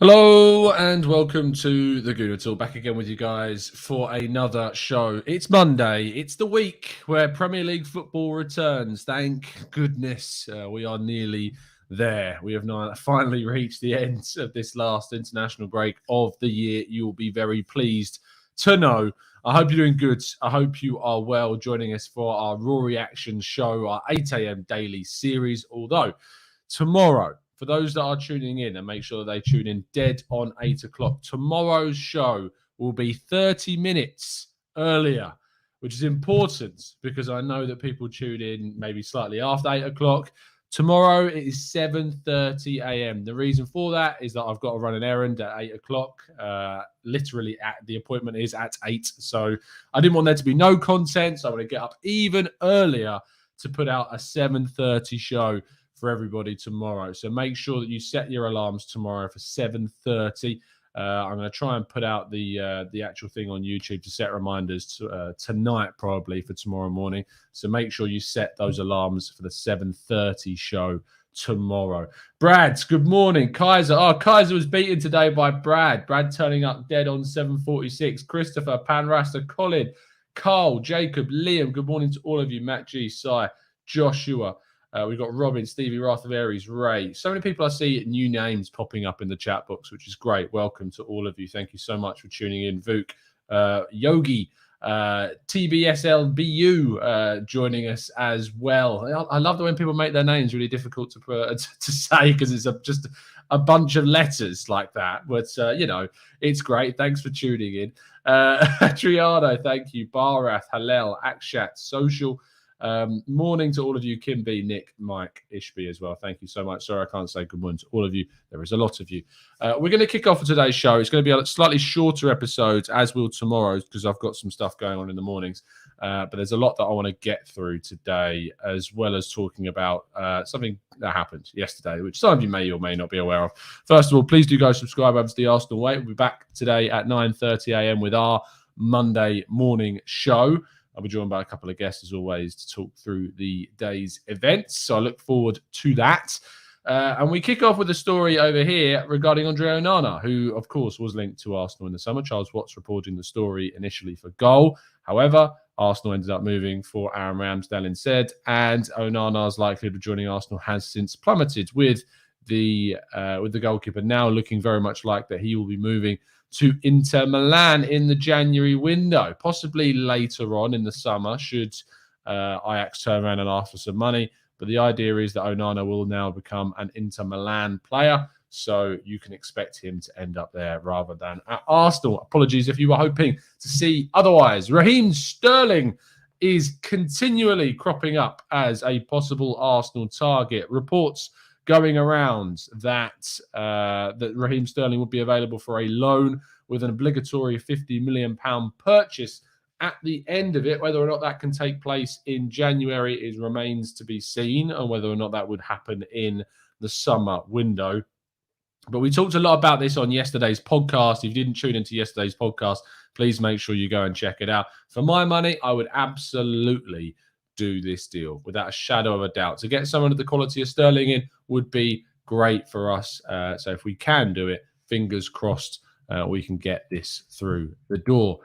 Hello and welcome to the Gooner Talk. Back again with you guys for another show. It's Monday. It's the week where Premier League football returns. Thank goodness we are nearly there. We have now finally reached the end of this last international break of the year. You will be very pleased to know. I hope you're doing good. I hope you are well, joining us for our Raw Reaction show, our 8 a.m. daily series. Although tomorrow, for those that are tuning in, and make sure that they tune in dead on 8 o'clock, tomorrow's show will be 30 minutes earlier, which is important because I know that people tune in maybe slightly after 8 o'clock. Tomorrow it is 7:30 a.m. The reason for that is that I've got to run an errand at 8 o'clock. Literally, the appointment is at 8. So I didn't want there to be no content. So I want to get up even earlier to put out a 7:30 show for everybody tomorrow. So make sure that you set your alarms tomorrow for 7:30. I'm going to try and put out the actual thing on YouTube to set reminders tonight, probably for tomorrow morning. So make sure you set those alarms for the 7:30 show tomorrow. Brad, good morning. Kaiser. Oh, Kaiser was beaten today by Brad. Brad turning up dead on 7:46. Christopher, Panrasta, Colin, Carl, Jacob, Liam. Good morning to all of you. Matt G, Sai, Joshua. We've got Robin, Stevie, Wrath of Aries, Ray. So many people I see new names popping up in the chat box, which is great. Welcome to all of you. Thank you so much for tuning in. Vuk, Yogi, TBSLBU joining us as well. I love the when people make their names really difficult to say because it's just a bunch of letters like that. But, it's great. Thanks for tuning in. Triano, thank you. Barath, Halel, Akshat, Social. Morning to all of you, Kim B, Nick, Mike, Ishby as well. Thank you so much. Sorry, I can't say good morning to all of you. There is a lot of you. We're going to kick off for today's show. It's going to be a slightly shorter episode, as will tomorrow's, because I've got some stuff going on in the mornings. But there's a lot that I want to get through today, as well as talking about something that happened yesterday, which some of you may or may not be aware of. First of all, please do go subscribe over to the Arsenal Way. We'll be back today at 9:30 a.m. with our Monday morning show. I'll be joined by a couple of guests, as always, to talk through the day's events. So I look forward to that. And we kick off with a story over here regarding Andre Onana, who, of course, was linked to Arsenal in the summer. Charles Watts reporting the story initially for goal. However, Arsenal ended up moving for Aaron Ramsdale instead. And Onana's likelihood of joining Arsenal has since plummeted with the goalkeeper now looking very much like that he will be moving to Inter Milan in the January window, possibly later on in the summer should Ajax turn around and ask for some money. But the idea is that Onana will now become an Inter Milan player, so you can expect him to end up there rather than at Arsenal. Apologies if you were hoping to see otherwise. Raheem Sterling is continually cropping up as a possible Arsenal target. Reports going around that Raheem Sterling would be available for a loan with an obligatory £50 million purchase at the end of it. Whether or not that can take place in January remains to be seen, and whether or not that would happen in the summer window. But we talked a lot about this on yesterday's podcast. If you didn't tune into yesterday's podcast, please make sure you go and check it out. For my money, I would absolutely do this deal without a shadow of a doubt. To get someone of the quality of Sterling in would be great for us. So if we can do it, fingers crossed, we can get this through the door.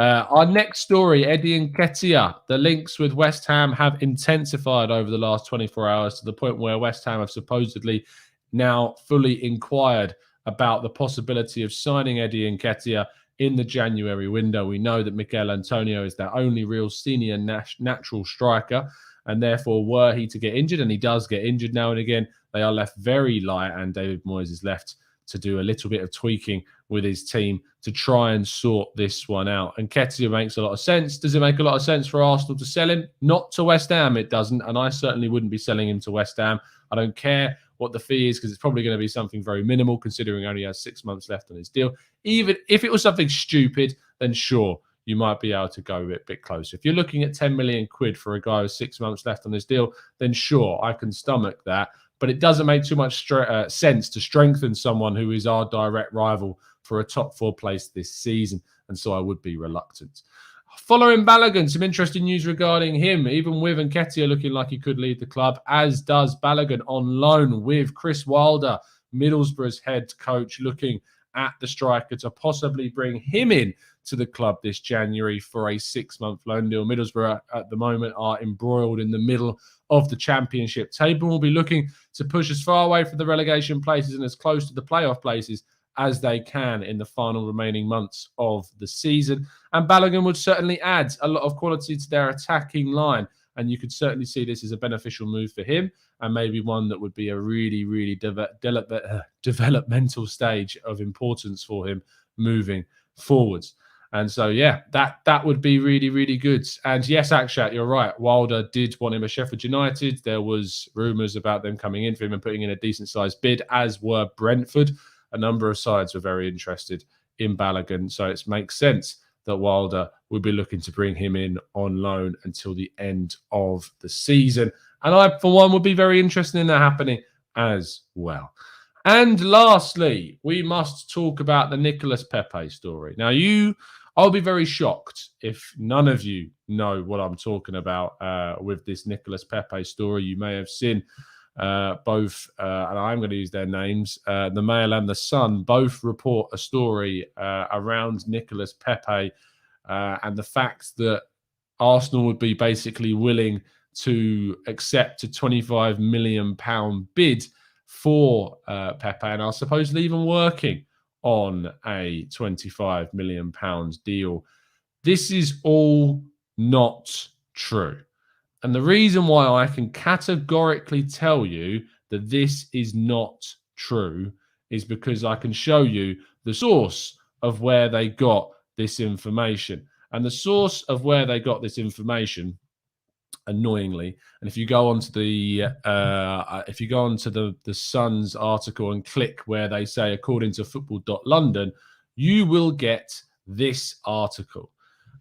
Our next story, Eddie Nketiah. The links with West Ham have intensified over the last 24 hours to the point where West Ham have supposedly now fully inquired about the possibility of signing Eddie Nketiah in the January window. We know that Mikel Antonio is their only real senior natural striker, and therefore were he to get injured, and he does get injured now and again, they are left very light, and David Moyes is left to do a little bit of tweaking with his team to try and sort this one out. And Nketiah makes a lot of sense. Does it make a lot of sense for Arsenal to sell him? Not to West Ham, it doesn't, and I certainly wouldn't be selling him to West Ham. I don't care what the fee is, because it's probably going to be something very minimal, considering he only has 6 months left on his deal. Even if it was something stupid, then sure, you might be able to go a bit closer. If you're looking at 10 million quid for a guy with 6 months left on his deal, then sure, I can stomach that. But it doesn't make too much sense to strengthen someone who is our direct rival for a top 4 place this season. And so I would be reluctant. Following Balogun, some interesting news regarding him, even with Nketiah looking like he could leave the club, as does Balogun on loan with Chris Wilder Middlesbrough's head coach looking at the striker to possibly bring him in to the club this January for a 6-month loan deal. Middlesbrough at the moment are embroiled in the middle of the Championship table. Will be looking to push as far away from the relegation places and as close to the playoff places as they can in the final remaining months of the season. And Balogun would certainly add a lot of quality to their attacking line. And you could certainly see this as a beneficial move for him, and maybe one that would be a really, really developmental stage of importance for him moving forwards. And so, yeah, that would be really, really good. And yes, Akshat, you're right. Wilder did want him at Sheffield United. There was rumours about them coming in for him and putting in a decent-sized bid, as were Brentford. A number of sides were very interested in Balogun, so it makes sense that Wilder would be looking to bring him in on loan until the end of the season. And I, for one, would be very interested in that happening as well. And lastly, we must talk about the Nicolas Pepe story. Now, I'll be very shocked if none of you know what I'm talking about with this Nicolas Pepe story. You may have seen both, and I'm going to use their names, the Mail and the Sun, both report a story around Nicolas Pepe and the fact that Arsenal would be basically willing to accept a £25 million bid for Pepe, and are supposedly even working on a £25 million deal. This is all not true. And the reason why I can categorically tell you that this is not true is because I can show you the source of where they got this information. And the source of where they got this information, annoyingly, and if you go onto the Sun's article and click where they say according to football.london, you will get this article.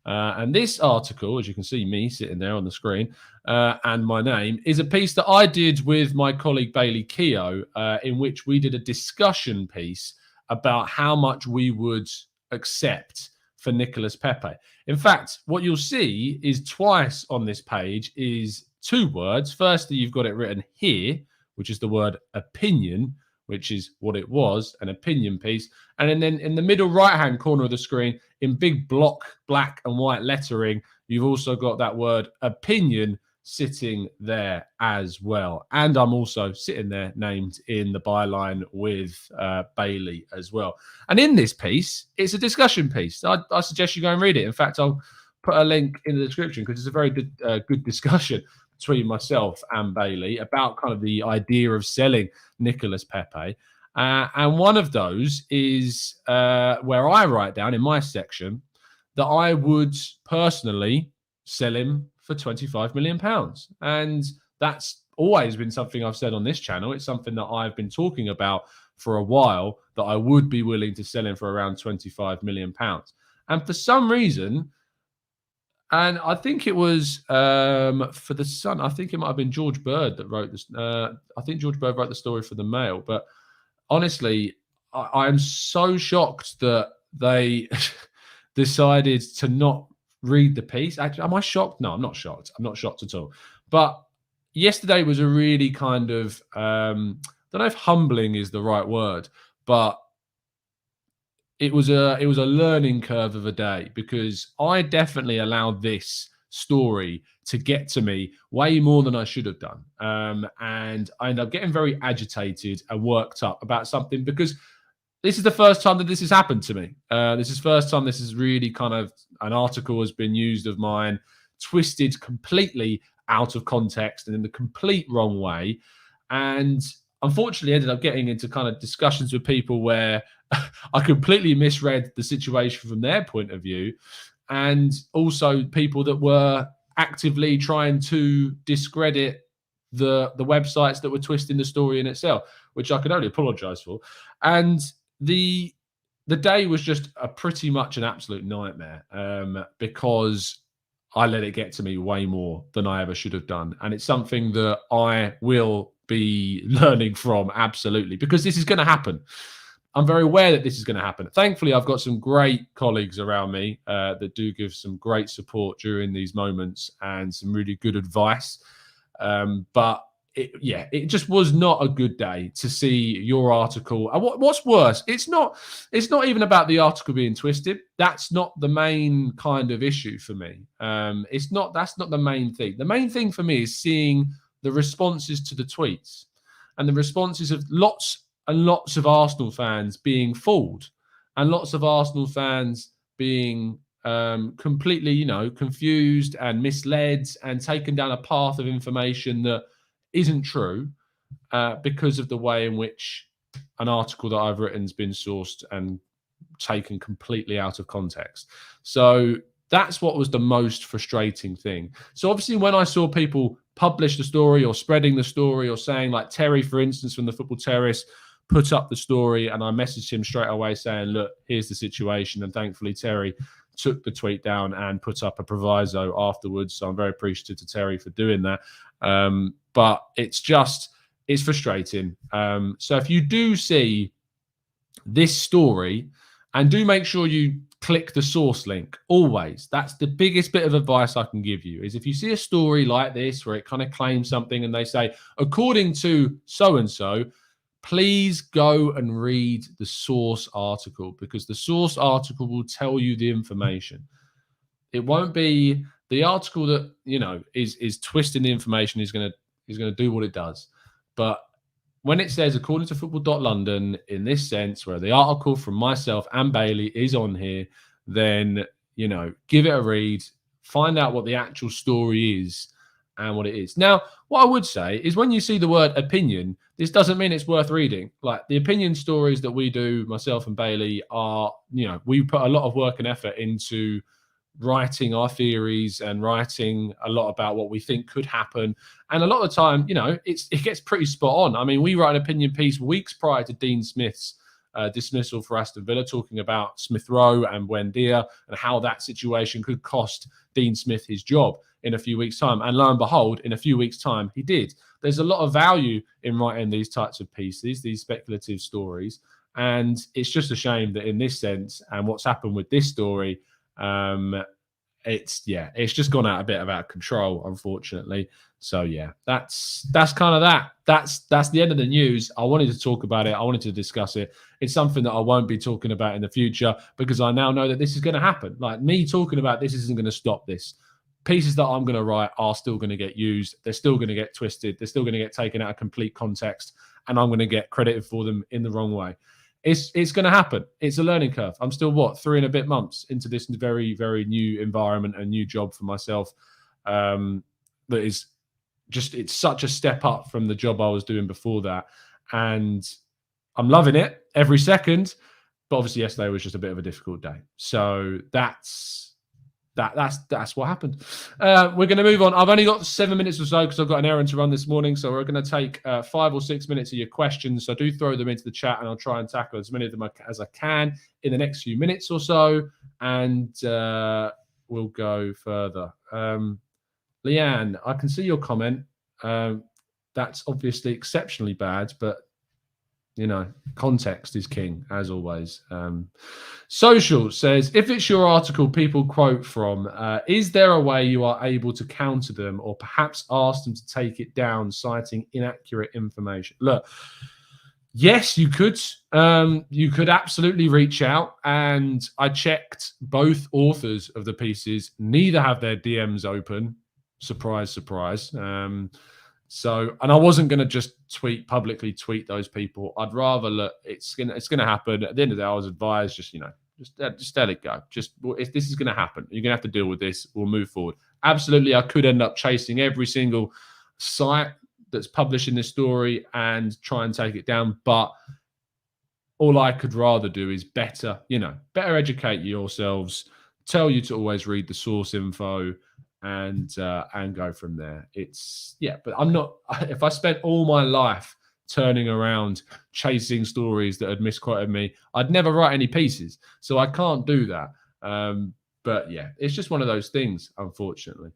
And this article, as you can see me sitting there on the screen, and my name, is a piece that I did with my colleague Bailey Keogh, in which we did a discussion piece about how much we would accept for Nicolas Pepe. In fact, what you'll see is twice on this page is two words. Firstly, you've got it written here, which is the word opinion, which is what it was, an opinion piece. And then in the middle right-hand corner of the screen, in big block, black and white lettering, you've also got that word opinion sitting there as well. And I'm also sitting there named in the byline with Bailey as well. And in this piece, it's a discussion piece. I suggest you go and read it. In fact, I'll put a link in the description because it's a very good discussion between myself and Bailey about kind of the idea of selling Nicolas Pepe. And one of those is where I write down in my section that I would personally sell him for £25 million. And that's always been something I've said on this channel. It's something that I've been talking about for a while, that I would be willing to sell him for around £25 million. And for some reason, and I think it was for the Sun, I think it might have been George Bird that wrote this. I think George Bird wrote the story for the Mail. But honestly, I'm so shocked that they decided to not read the piece. Actually, am I shocked? No, I'm not shocked. I'm not shocked at all. But yesterday was a really kind of, I don't know if humbling is the right word, but it was a learning curve of a day, because I definitely allowed this story to get to me way more than I should have done. And I ended up getting very agitated and worked up about something, because this is the first time that this has happened to me. This is the first time this is really kind of an article has been used of mine, twisted completely out of context and in the complete wrong way. And unfortunately ended up getting into kind of discussions with people where I completely misread the situation from their point of view. And also people that were actively trying to discredit the websites that were twisting the story in itself, which I can only apologize for. And the day was just pretty much an absolute nightmare, because I let it get to me way more than I ever should have done. And it's something that I will be learning from, absolutely, because this is going to happen. I'm very aware that this is going to happen. Thankfully, I've got some great colleagues around me that do give some great support during these moments and some really good advice. But it just was not a good day to see your article. And what's worse, it's not even about the article being twisted. That's not the main kind of issue for me. That's not the main thing. The main thing for me is seeing the responses to the tweets and the responses of lots and lots of Arsenal fans being fooled, and lots of Arsenal fans being completely, confused and misled and taken down a path of information that isn't true because of the way in which an article that I've written has been sourced and taken completely out of context. So that's what was the most frustrating thing. So obviously when I saw people publish the story or spreading the story or saying, like Terry, for instance, from the Football Terrace, put up the story, and I messaged him straight away saying, look, here's the situation. And thankfully Terry took the tweet down and put up a proviso afterwards. So I'm very appreciative to Terry for doing that. But it's frustrating. So if you do see this story, and do make sure you click the source link always. That's the biggest bit of advice I can give you, is if you see a story like this where it kind of claims something and they say, according to so-and-so, please go and read the source article, because the source article will tell you the information. It won't be the article that, is twisting the information is going to do what it does. But when it says, according to football.london, in this sense, where the article from myself and Bailey is on here, then, give it a read, find out what the actual story is and what it is. Now, what I would say is when you see the word opinion, this doesn't mean it's worth reading. Like the opinion stories that we do, myself and Bailey, are, we put a lot of work and effort into writing our theories and writing a lot about what we think could happen. And a lot of the time, it gets pretty spot on. I mean, we write an opinion piece weeks prior to Dean Smith's dismissal for Aston Villa, talking about Smith Rowe and Buendia and how that situation could cost Dean Smith his job in a few weeks' time. And lo and behold, in a few weeks' time, he did. There's a lot of value in writing these types of pieces, these speculative stories. And it's just a shame that in this sense, and what's happened with this story, it's just gone out a bit out of control, unfortunately. So yeah, that's kind of that. That's the end of the news. I wanted to talk about it. I wanted to discuss it. It's something that I won't be talking about in the future, because I now know that this is going to happen. Like, me talking about this isn't going to stop this. Pieces that I'm going to write are still going to get used. They're still going to get twisted. They're still going to get taken out of complete context, and I'm going to get credited for them in the wrong way. It's going to happen. It's a learning curve. I'm still 3 and a bit months into this very, very new environment and new job for myself. That is just, it's such a step up from the job I was doing before that. And I'm loving it every second. But obviously yesterday was just a bit of a difficult day. So that's what happened. We're going to move on. I've only got 7 minutes or so because I've got an errand to run this morning. So we're going to take 5 or 6 minutes of your questions. So do throw them into the chat, and I'll try and tackle as many of them as I can in the next few minutes or so. And we'll go further. Leanne, I can see your comment. That's obviously exceptionally bad, but context is king, as always. Social says, if it's your article people quote from, is there a way you are able to counter them, or perhaps ask them to take it down, citing inaccurate information? Look, yes, you could. You could absolutely reach out, and I checked both authors of the pieces. Neither have their DMs open. Surprise, surprise. So, and I wasn't going to just publicly tweet those people. I'd rather look. It's gonna happen. At the end of the day, I was advised just let it go. If this is going to happen, you're going to have to deal with this. We'll move forward. Absolutely, I could end up chasing every single site that's publishing this story and try and take it down. But all I could rather do is better educate yourselves. Tell you to always read the source info. And go from there. But I'm not. If I spent all my life turning around chasing stories that had misquoted me, I'd never write any pieces. So I can't do that. But yeah, it's just one of those things, unfortunately.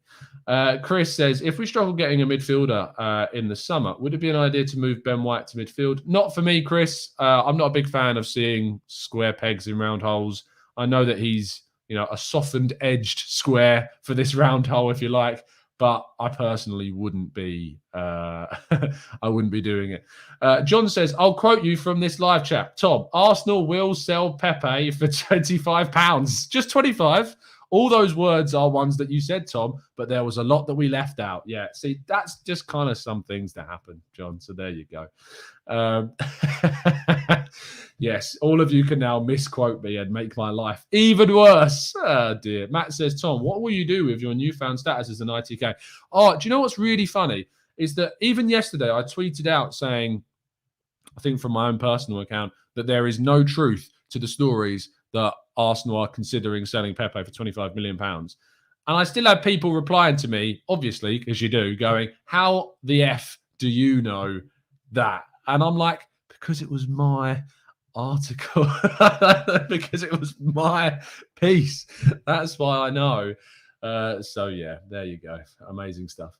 Chris says, if we struggle getting a midfielder in the summer, would it be an idea to move Ben White to midfield? Not for me, Chris. I'm not a big fan of seeing square pegs in round holes. I know that he's a softened edged square for this round hole, if you like. but I personally wouldn't be. I wouldn't be doing it. John says, "I'll quote you from this live chat, Tom. Arsenal will sell Pepe for £25, just 25." All those words are ones that you said, Tom, but there was a lot that we left out. Yeah, see, that's just kind of some things that happen, John. So there you go. Yes, all of you can now misquote me and make my life even worse. Oh, dear. Matt says, Tom, what will you do with your newfound status as an ITK? Oh, do you know what's really funny? Is that even yesterday I tweeted out saying, I think from my own personal account, that there is no truth to the stories that Arsenal are considering selling Pepe for £25 million. And I still have people replying to me, obviously, as you do, going, how the F do you know that? And I'm like, because it was my article, because it was my piece. That's why I know. So, yeah, there you go. Amazing stuff.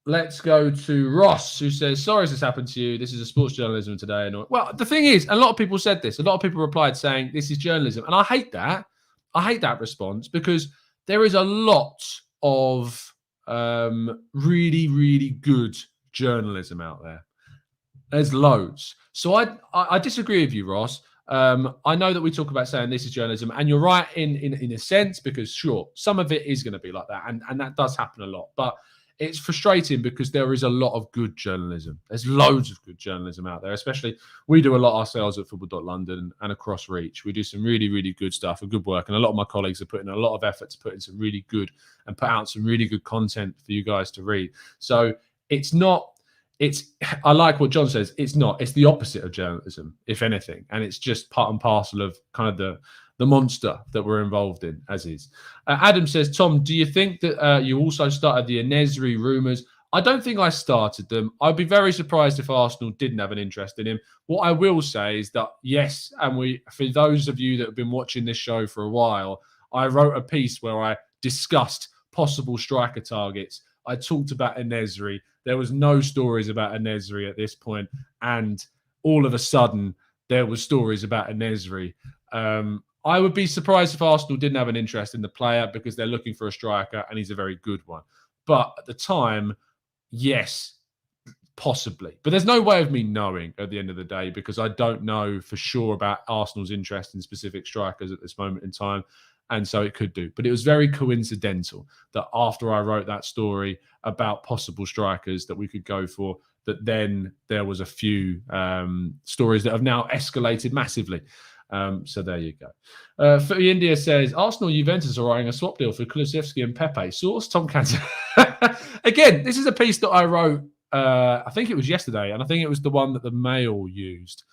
Let's go to Ross, who says, sorry this has happened to you. This is a sports journalism today. Well, the thing is, a lot of people said this. A lot of people replied saying this is journalism. And I hate that. I hate that response because there is a lot of really, really good journalism out there. There's loads. So I disagree with you, Ross. I know that we talk about saying this is journalism, and you're right in a sense, because sure, some of it is going to be like that, and that does happen a lot. But it's frustrating because there is a lot of good journalism. There's loads of good journalism out there, especially we do a lot ourselves at Football.London and across Reach. We do some really, really good stuff and good work. And a lot of my colleagues are putting a lot of effort to put in some really good and put out some really good content for you guys to read. So I like what John says. It's the opposite of journalism, if anything. And it's just part and parcel of kind of the monster that we're involved in, as is. Adam says, Tom, do you think that you also started the Enesri rumours? I don't think I started them. I'd be very surprised if Arsenal didn't have an interest in him. What I will say is that, yes, and for those of you that have been watching this show for a while, I wrote a piece where I discussed possible striker targets. I talked about Enesri. There was no stories about Enesri at this point, and all of a sudden, there were stories about Enesri. I would be surprised if Arsenal didn't have an interest in the player because they're looking for a striker and he's a very good one. But at the time, yes, possibly. But there's no way of me knowing at the end of the day because I don't know for sure about Arsenal's interest in specific strikers at this moment in time. And so it could do. But it was very coincidental that after I wrote that story about possible strikers that we could go for, that then there was a few stories that have now escalated massively. So there you go. Footy India says, Arsenal Juventus are writing a swap deal for Kulusevski and Pepe. Source, Tom Cantor. Again, this is a piece that I wrote, I think it was yesterday, and I think it was the one that the Mail used.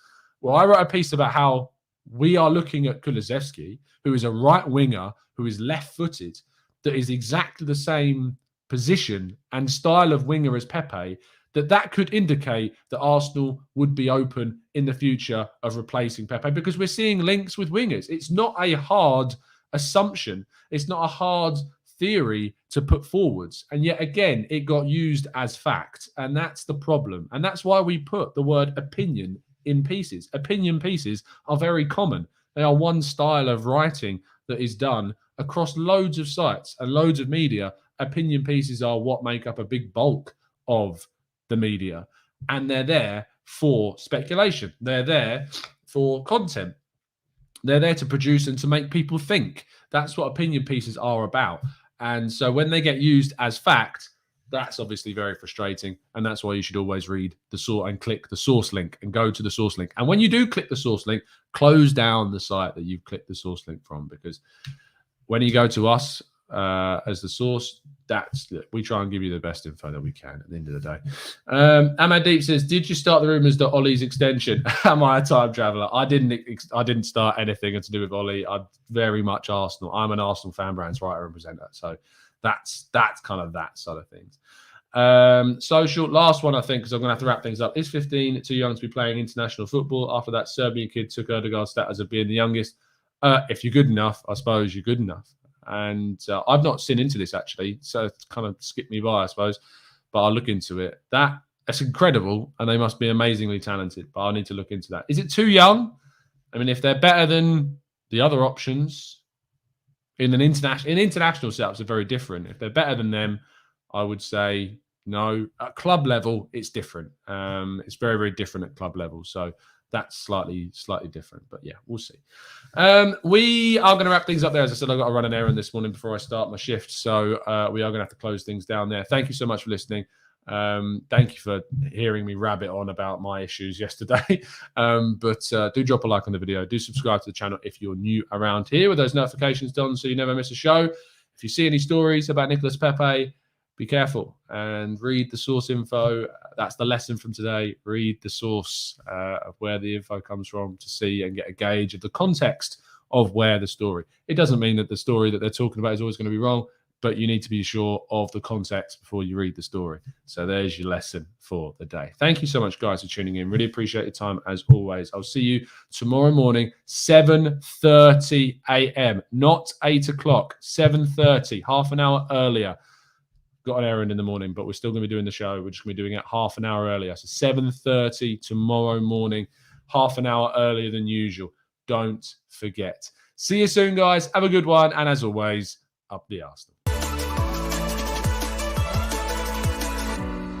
Well, I wrote a piece about how we are looking at Kulusevski, who is a right winger, who is left-footed, that is exactly the same position and style of winger as Pepe, that could indicate that Arsenal would be open in the future of replacing Pepe because we're seeing links with wingers. It's not a hard assumption. It's not a hard theory to put forwards. And yet again, it got used as fact. And that's the problem. And that's why we put the word opinion in pieces. Opinion pieces are very common. They are one style of writing that is done across loads of sites and loads of media. Opinion pieces are what make up a big bulk of the media, and they're there for speculation. They're there for content. They're there to produce and to make people think. That's what opinion pieces are about. And so when they get used as fact, that's obviously very frustrating. And that's why you should always read the source and click the source link and go to the source link. And when you do click the source link, close down the site that you've clicked the source link from, because when you go to us as the source, we try and give you the best info that we can at the end of the day. Amandeep says, did you start the rumours that Ollie's extension? Am I a time traveller? I didn't start anything to do with Ollie. I'm very much Arsenal. I'm an Arsenal fan brands writer and presenter. So that's kind of that side of things. Social, last one, I think, because I'm going to have to wrap things up. Is 15 too young to be playing international football? After that Serbian kid took Erdogan's status of being the youngest. If you're good enough, I suppose you're good enough. And I've not seen into this, actually, so it's kind of skipped me by, I suppose. But I'll look into it. That's incredible, and they must be amazingly talented. But I need to look into that. Is it too young? I mean, if they're better than the other options, In international setups are very different. If they're better than them, I would say no. At club level, it's different. It's very, very different at club level. So that's slightly different. But yeah, we'll see. We are going to wrap things up there. As I said, I've got to run an errand this morning before I start my shift. So we are going to have to close things down there. Thank you so much for listening. Thank you for hearing me rabbit on about my issues yesterday. But do drop a like on the video. Do subscribe to the channel if you're new around here with those notifications done so you never miss a show. If you see any stories about Nicolas Pepe, be careful and read the source info. That's the lesson from today. Read the source of where the info comes from to see and get a gauge of the context of where the story. It doesn't mean that the story that they're talking about is always going to be wrong, but you need to be sure of the context before you read the story. So there's your lesson for the day. Thank you so much, guys, for tuning in. Really appreciate your time, as always. I'll see you tomorrow morning, 7:30 a.m., not 8 o'clock, 7:30, half an hour earlier. Got an errand in the morning, but we're still going to be doing the show. We're just going to be doing it half an hour earlier. So 7:30 tomorrow morning, half an hour earlier than usual. Don't forget. See you soon, guys. Have a good one. And as always, up the Arsenal.